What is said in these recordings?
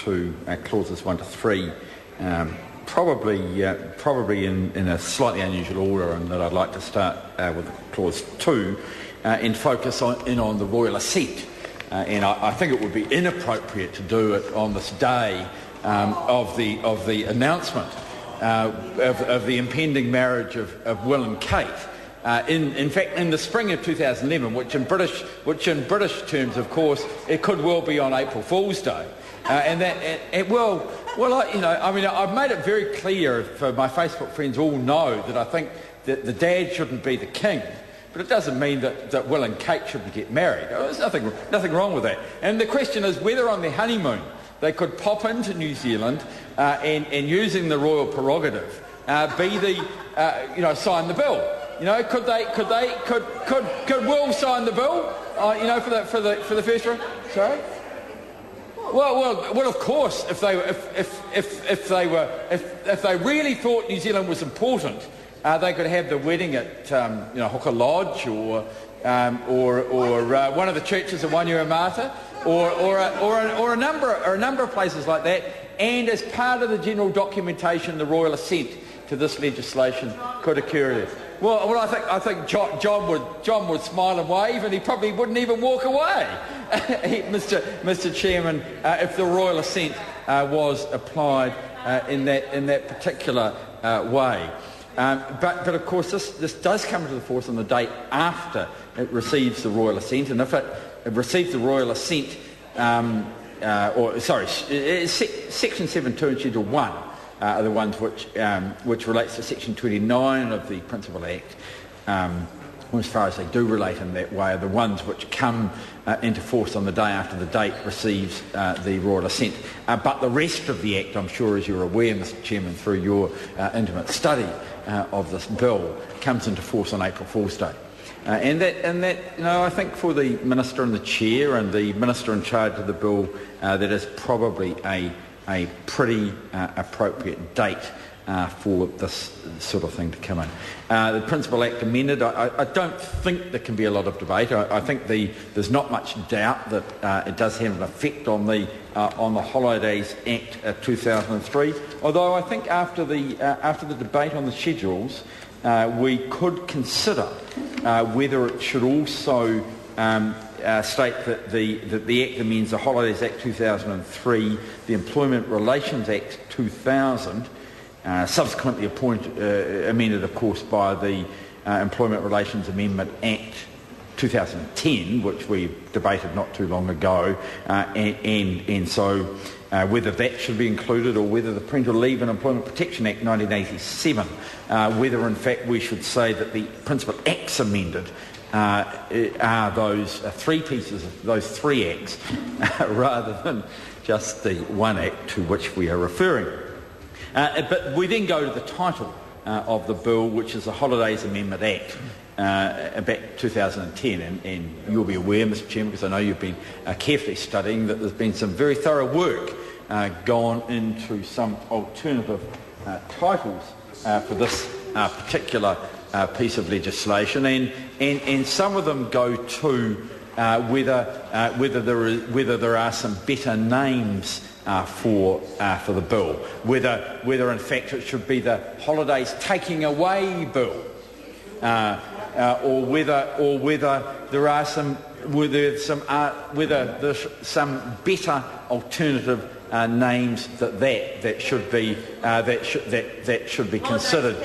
to clauses 1 to 3, probably in a slightly unusual order, and that I'd like to start with clause 2 and focus on the royal assent. And I think it would be inappropriate to do it on this day of the announcement of the impending marriage of Will and Kate. In fact, in the spring of 2011, which in British terms, of course, it could well be on April Fool's Day, I've made it very clear, for my Facebook friends all know, that I think that the dad shouldn't be the king, but it doesn't mean that Will and Kate shouldn't get married. There's nothing wrong with that. And the question is whether on their honeymoon they could pop into New Zealand and using the royal prerogative, sign the bill. Could Will sign the bill? For the first round. Sorry. Well, of course, if they really thought New Zealand was important, they could have the wedding at Hoka Lodge or one of the churches at Wainuiomata or a number of places like that. And as part of the general documentation, the royal assent to this legislation could occur there. Well, I think John would smile and wave, and he probably wouldn't even walk away, Mr. Chairman, if the royal assent was applied in that particular way. But of course, this does come into the force on the day after it receives the royal assent, and if it receives the royal assent, Section 7.2 and Schedule 1. Are the ones which relates to Section 29 of the Principal Act, as far as they do relate in that way, are the ones which come into force on the day after the date receives the royal assent. But the rest of the Act, I'm sure, as you're aware, Mr. Chairman, through your intimate study of this bill, comes into force on April Fool's Day. And that, I think for the Minister and the Chair and the Minister in charge of the bill, that is probably a pretty appropriate date for this sort of thing to come in. The Principal Act amended, I don't think there can be a lot of debate. I think there's not much doubt that it does have an effect on the Holidays Act 2003. Although I think after the debate on the schedules, we could consider whether it should also state that the Act amends the Holidays Act 2003, the Employment Relations Act 2000, subsequently amended, of course, by the Employment Relations Amendment Act 2010, which we debated not too long ago, and so whether that should be included, or whether the Parental Leave and Employment Protection Act 1987, whether in fact we should say that the Principal Acts amended are those three pieces, those three acts, rather than just the one act to which we are referring. But we then go to the title of the bill, which is the Holidays Amendment Act, back 2010, and you'll be aware, Mr. Chairman, because I know you've been carefully studying, that there's been some very thorough work gone into some alternative titles for this particular piece of legislation, and some of them go to whether there are some better names for the bill, whether in fact it should be the Holidays Taking Away Bill, or whether there's some better alternative names that should be considered.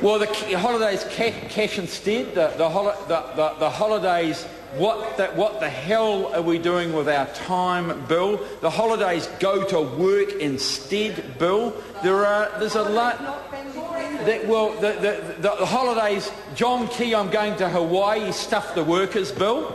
Well, the holidays cash instead. The holidays. What the hell are we doing with our time bill? The holidays go to work instead bill. There's a lot. The holidays. John Key, I'm going to Hawaii. Stuff the workers bill.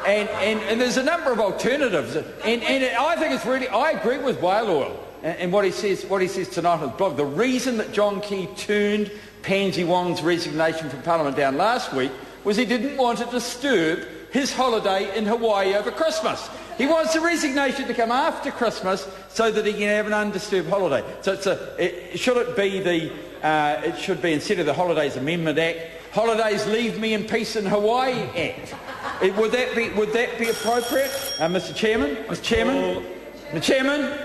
And there's a number of alternatives. And I think it's really. I agree with Whale Oil and what he says tonight on his blog. The reason that John Key turned Pansy Wong's resignation from Parliament down last week was he didn't want to disturb his holiday in Hawaii over Christmas. He wants the resignation to come after Christmas so that he can have an undisturbed holiday. So it should be instead of the Holidays Amendment Act, Holidays Leave Me in Peace in Hawaii Act. Would that be appropriate, Mr. Chairman? Mr. Chairman. Mr Chairman.